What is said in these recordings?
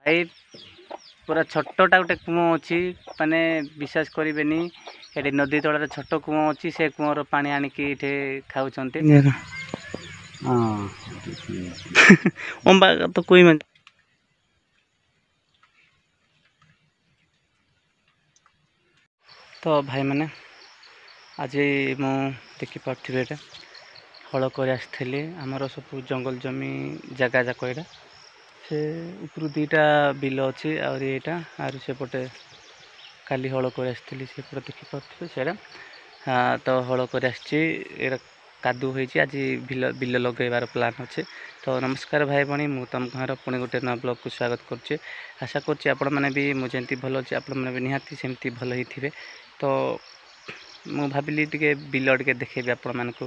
এই पूरा छोटा गोटे कूँ अच्छी माने विश्वास करेनि ये नदी तल छोट कूँ अच्छी से कूर पानी आणिकी ये खाऊँ अंबा तो कोई मन तो भाई मैंने आज मु देखिपे हल कर आसली आमर सब जंगल जमी जगह जाक यहाँ से ऊपर दुईटा बिल अच्छी आर सेपटे काली हल कर आसती सेपटे देखिपे से तो हल कर कादू हो आज बिल लगेबार प्लान अच्छे। तो नमस्कार भाई भाई मु तुम घर पुणी गोटे नया ब्लॉग को स्वागत करुच्चे। आशा करुच्चे आपण मैंने भी मुझे भल अच्छे आपण मैंने निहाती सेमती भल ही थे। तो मु भाविली टे बिल टे देखेबी आपण मानक।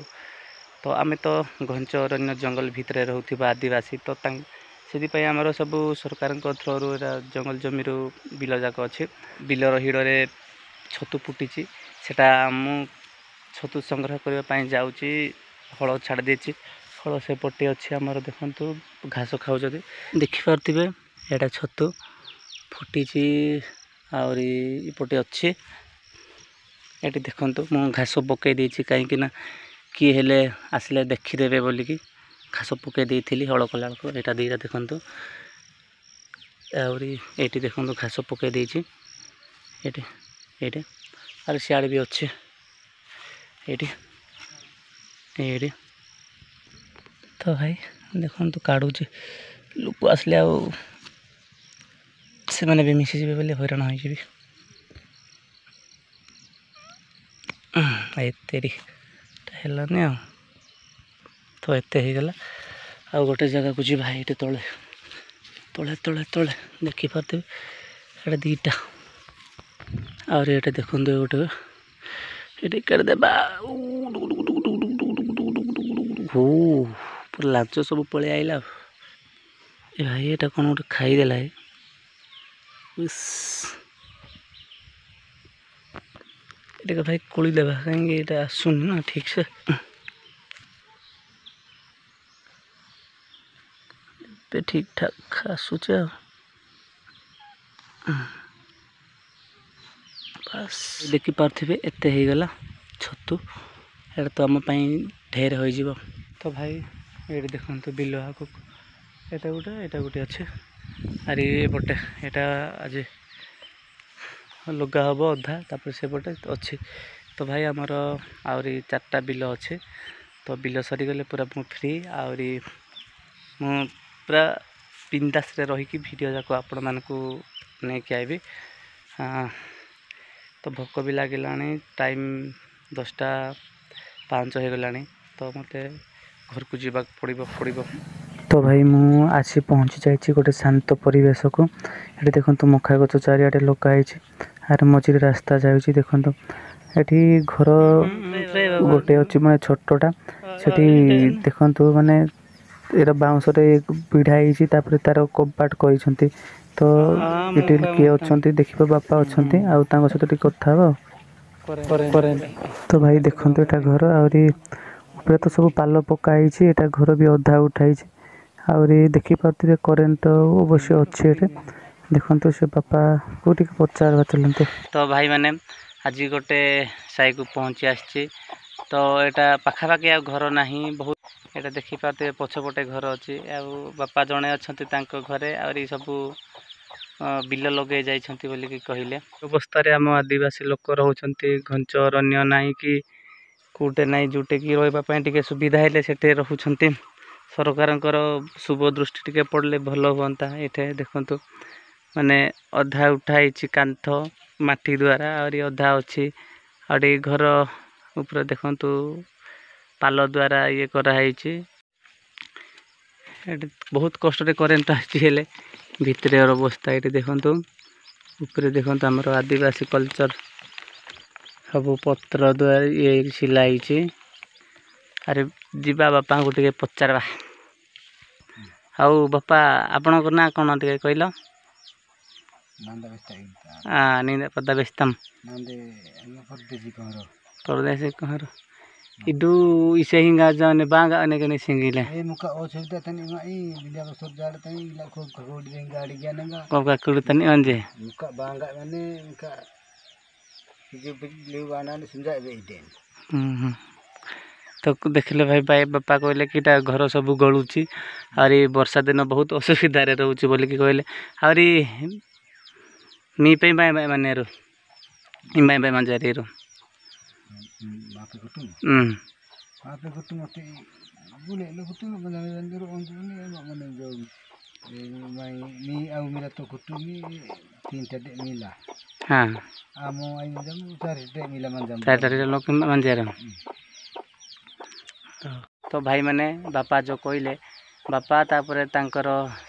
तो आम तो घंच अरण्य जंगल भितर रोकवा आदिवासी तो से आमर सब सरकार थ्रू जंगल जमी बिल जाक अच्छे बिलर हिड़े छतु फुटी सेटा मु छतु संग्रह करने जाऊँगी हल छाड़ देती हल सेपटे अच्छे आमर देखु घास खाऊ देखिपे यहाँ छतु फुटी आउटे अच्छे ये देखु मु घास पकई देती कहीं किए हेले आसिले देखीदेवे बोलिकी घास पकई देती हल कला यहाँ दीटा देखु ये देखु घास पकई देती ये आर सियाड़ भी अच्छे ये तो भाई देखो काढ़ुचे लोक आसले से मैंने भी मिशीजे बोले हैरान हो हेलानी तो एत होगला आ गोटे जगह को जी भाई ये तले तले तले तले देखिपे ये दीटा और ये देखो गोटे ये कर देबा हो पूरा लाच सब पलि आइला ए भाई ये कौन गोटे खाईदेला है ये भाई कोली देवा कहीं ये आसुन ना ठीक से ठीक ठाक आसूचे बस देखिपे एत होगला छतु ये तो आम ढेर हो। तो भाई ये देखो बिल आग यहाँ गोटे अच्छे आरे पटे यहाँ आज लगा हम अधा तापर सेपटे अच्छे। तो भाई आमर आहरी 4टा बिल अच्छे तो बिल सरीगले पूरा मु फ्री आहरी मु पूरा बिंदास रहीकि वीडियो जाक आपण मानक नहीं आइबी। तो भोक भी लगिला टाइम 10:05 हो गला तो मत घर को जीवा पड़ो। तो भाई मु आसी पहुँची जाइए गोटे शांत परिवेश को ये देखो मखा गच चारिआडे लगाई आर मझे रास्ता जाऊँगी देखो ये घर गोटे अच्छी मैं छोटा से देखु माने ये बाउंस भिड़ाई तार कबाट कर तो ये किए अच्छा देखिए बापा अच्छा सहित कथा तो भाई देखो यहाँ घर आउे तो सब पाल पकाई यहाँ घर भी अधा उठाई आहरी देखिपे करेन्ट अवश्य अच्छे देखो से बापा को पचार चलते। तो भाई मैंने आज गोटे साई को पहुँची आसी तो यहाँ पाखापाखि आ घर ना बहुत यहाँ देखिपे पछपटे घर अच्छी बापा जड़े अच्छा घरे आरी सब बिल लगे जाइछंती बोलिकी कहले अवस्था आम आदिवासी लोक रोचंती घंच अरण्य नाई कि कूटे नाई जोटे कि रही सुविधा हेले सेठे रोचंती सरकारंकर शुभ दृष्टि टिके पड़ले भल हुंता। ये देखंतु माने अधा उठाई कांथ माटी द्वारा और अधा अच्छी और घर ऊपर देखंतु पाल द्वारा ये कराई बहुत कष्ट करेन्ट आले भितर अवस्था ये देखंतु ऊपर देखंतु आमर आदिवासी कल्चर सब पत्र द्वारा ये सिलाई अरे जीवा बापा को टे पचारवा हाउ बापा आपण ना कौन टे कहल निंदा पदा बेचतम परदेशी कहर इडू इसे हिंगा जाने बांगा ने कने सिंगिले ए मुका ओ छुटा तनी माई बिंदा को सब जाड़ तनी इला को खगोड़ दे गाड़ी गनंगा को का कुड़ तनी अंजे मुका बांगा माने मुका जो बिल्ली वाना ने समझा बे देन तो देखले भाई भाई बापा कहले कि घर सब गलुची आरी वर्षा दिन बहुत असुविधा रे रहउची बोली कि कहले आरी मी पे बाय बाय माने रो बाय बाय मंजारी रो बापे कुटुम हम्म बापे कुटुम मते बुले लो कुटुम बंदा बंदरो ओंजने माने जो माई मी आउ मेरा तो कुटुमी 3 टडे मिला हां आमो आई जम 4 टडे मिला मंजम 4 टडे लोक मंजारा तो भाई मैंने बापा जो कहले बापा तापर तांकर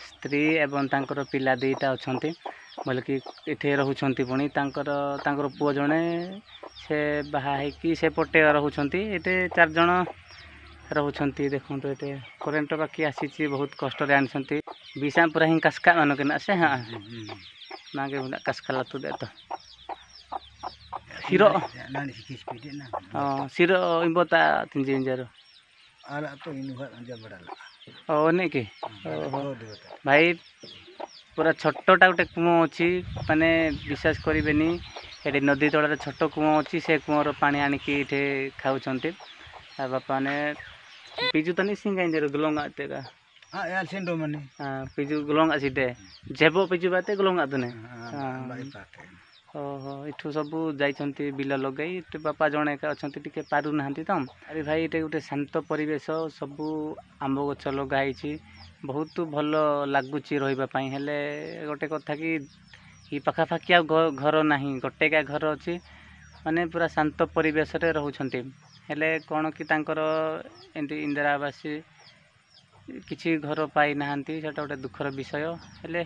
स्त्री एवं तांकर पिला दुईटा अच्छा बोले कि इटे रोचे पुणी तांकर पुओ जड़े से बाहा से पटे रोचे ये 4 जन रोचे देखो ये करेन्ट बाकी आसी बहुत कष्ट आनी विषा पूरा हिं कास्का मानक ना से हाँ नागे कास्का लातु दे तो सिरो सिरो इम्बता 3 इंजर आला तो इनु अंजा बड़ाला ओ ने के भाई पूरा छोटटा गोटे कुओं अच्छी माने विश्वास करेनि ये नदी तल छोट कुओं अच्छी से कुओर पानी आणिकी इटे खाऊंट बापा ने पिजु तो नहीं सिंगा गुलंगा तेगा हाँ यार सेंडो मने हाँ पिजु गुलंगा सीटे जेबो पिजु बाते गुलंगा तुने ओहो इठू सब जाइछंती बिल लगई तो बापा जणे का अछंती टिके पारु नाहंती तो अरे भाई ये गोटे शांत परिवेश सब आंब गछ लगाई बहुत भल लगुच रही हेले गोटे कथा कि ये पाखापाखि आ घर ना गोटेका घर अच्छी माने पूरा शांत परिवेश रे रहउछंती हेले कौन कि तांकर एंती इंदिरा आवास किछि घर पाई नाहंती सेटा गोटे दुखर विषय हेले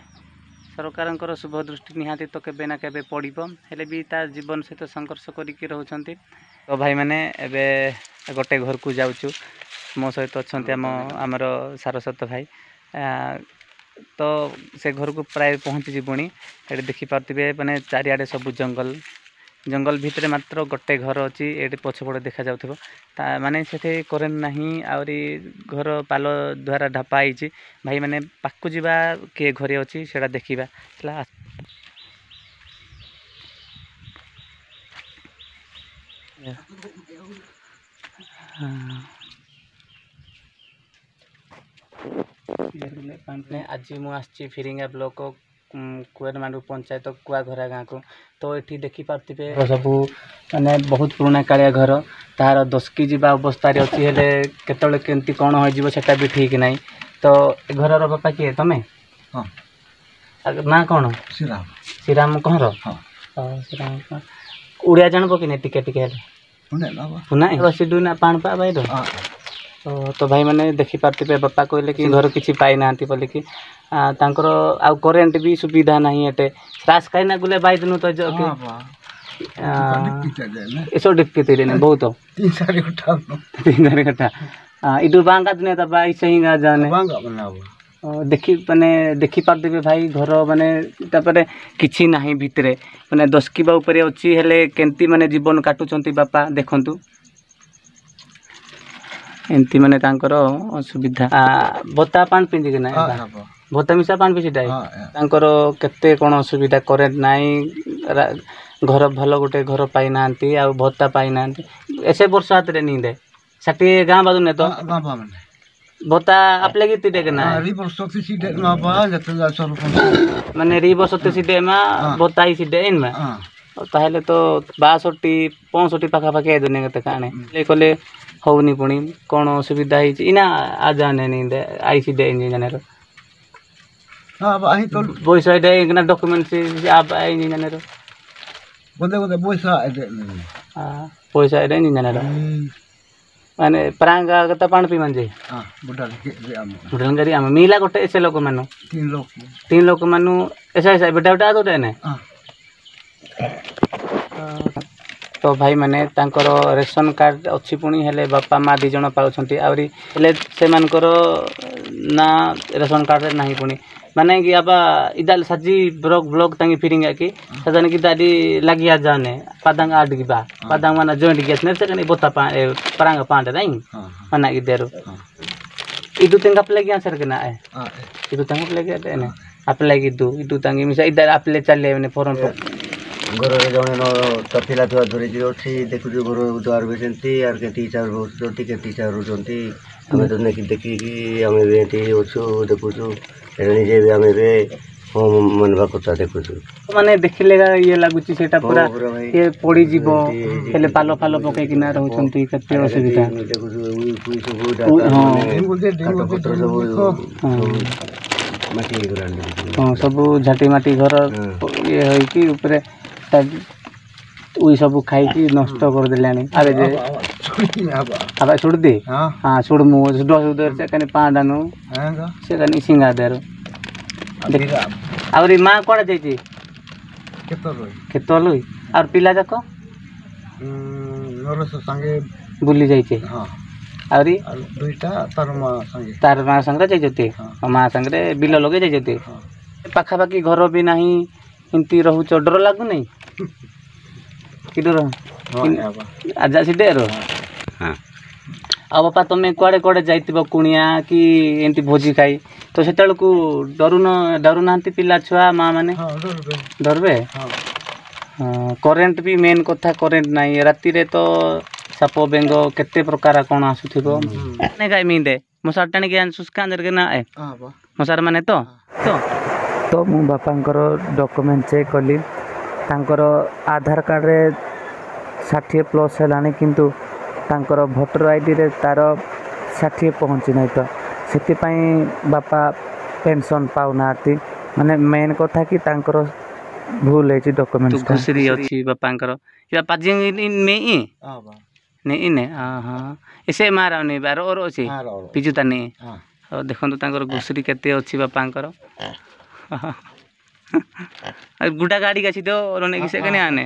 सरकार शुभ दृष्टि निहाती तो केबे ना केबे पड़िबो हेले भी ता जीवन सहित संघर्ष करिके रहउछंती तो भाई माने एबे गोटे घर को जाउछु मो सहित अच्छे आमर सारस्वत भाई तो से घर को प्राय पहुँची पुणी ये देखिपे मैंने चारिआडे सब जंगल जंगल भितर मात्र गोटे घर अच्छी ये पछपटे देखा जाउथबो माने से करेन्ट नहीं आउरी घर पाल द्वारा ढापाई भाई मैंने पाकु जीवा किए घरे अच्छी से देखा आज मुझे फिरिंगा ब्लॉक कुआरमांडू पंचायत कुआघरा गाँव को तो ये देखिपे सब माने बहुत पुराना कालिया घर तार 10 की जीवा अवस्था अच्छी हेले केतले केमती कौन हो सेटा भी ठीक नहीं तो घर बापा किए तमें ना कौन श्रीराम कहर श्रीराम उड़िया जानब कि नहीं टिके टिके ना पाण पा भाई तो भाई मैंने देखिपे बापा कहले कि घर किसी पाई ना बोले कि तांकर आ करेन्ट भी सुविधा नहीं एटे रास खाई गुले बाई दिन तो ऐसो डिपके बहुत 3-4 घंटा इडू बांगा दिन बाई सही जाने देखी माने देखिपे भाई घर माने तापरे किछि नाही भितरे माने 10 किबा ऊपर अछि हेले केंती माने जीवन काटुचंती बापा देखंतु एमती माने तांकर असुविधा भत्ता पान पिंदी के ना भत्ता मिसा पान पिसीटा तांकर केते कोन असुविधा करेन्ट नाही घर भल गोटे घर पाई नांती आ भत्ता पाई नांती ऐसे वर्ष हाथ रे नी दे साटी गां बादु ने तो भत्ता आपले की तिटे के ना माने रिबो सते सिडे मा भत्ता ही सिडे इन में ताहले तो 62-65 पाखा पाखे दुनिया के काने ले कोले होनी पुणी कौन असुविधा इना आ जाने नहीं दे आई सी दे इंजीनियर हां भाई तो पैसा दे इना डॉक्यूमेंट से आप इंजीनियर बोले बोले पैसा दे हां पैसा दे इंजीनियर माने प्रांगा कता पान पी मंजे हां बुढ़ा गरी आम मिला गोटे ऐसे लोक मानु 3 लोक मानु ऐसा ऐसा बेटा बेटा तो देने हां तो भाई मैंने तांकर रेशन कार्ड अच्छी पुणी हेले बापा माँ 2 जन पाउछंती आउरी हेले से मानकर ना रेशन कार्ड रे नाही पुणी माने कि अब इदाल सजी ब्लॉग तंगी फिरिंग की सदन की दादी लगी आ जाने padang ad की बा padang mana joint gas ने से कने बोता परंग पांडे नहीं mana की देरो itu tengap lagi answer kena itu tengap lagi ada ini apa lagi itu tangi misal idar apply challe ne form ଘରରେ ଜଣେ ପିଲା ଛୁଆ ଧରିକି ଅଛି ଦେଖୁଛୁ ଘର ଦୁଆର ବି ସେମିତି ଆର୍ କେତେ ହିସାବରେ ରହୁଛନ୍ତି କେତେ ହିସାବରେ ରହୁଛନ୍ତି ଆମେ ତ ଦେଖିକି ଆମେ ବି ଏଠି ଅଛୁ ଦେଖୁଛୁ ନିଜେ ବି ଆମେ ବି ହଁ ମାନବା କଥା ଦେଖୁଛୁ ମାନେ ଦେଖିଲେ ଇଏ ଲାଗୁଛି ସେଟା ପୁରା ଇଏ ପଡ଼ିଯିବ ହେଲେ ପାଲ ଫାଲ ପକେଇକିନା ରହୁଛନ୍ତି କେତେ ଅସୁବିଧା ଦେଖୁଛୁ ମାଟି ହେଇଗଲାଣି ହଁ ସବୁ ଝାଟି ମାଟି ଘର ଇଏ ହେଇକି ଉପରେ उई सब खाई नष्ट कर देलानी अरे जे अब छोड़ दे हां छोड़ मु उधर से कने पांडानु से कने सिंगा देर और मां कोड़ा जाई छी केतलुई और पिला जाको नरस संगे बुली जाई छी हां और दुईटा तार मां संगे जाई जते मां संगे बिल लगे जाई जते पाखा पाखी घर भी नहीं इनती रहू डर लागु नहीं कि डर आजा सी डर हाँ आ बापा तुम कुआड़े कुआड़े जाइथिबो कुणिया कि एंती भोजी खाई तो से को डरू ना पिला छुआ माँ माने डरबे करेंट भी मेन कथा करेंट नहीं राति रे तो साप बेंग केते प्रकार कौन आसुथिबो ने गाय मींदे मसार टाणी के सुस्का अंदर के ना ए मसार माने तो मु बापांकर डॉक्यूमेंट चेक कली तांकर आधार कार्ड रे 60+ हेलानी किंतु तांकर भोटर आईडी रे तार 60 पहुँची नहीं तो से बापा पेंशन पाऊनाती माने मेन कथा कि तांकर भूल है डॉक्यूमेंट घुसरी अछि बापांकर या पाजी में ई नहीं ने हां ऐसे मारा नहीं बार और अछि पिजुता नहीं और देखंतु तांकर घुसरी केते अछि बापांकर गुडा गाड़ी का दो और से आने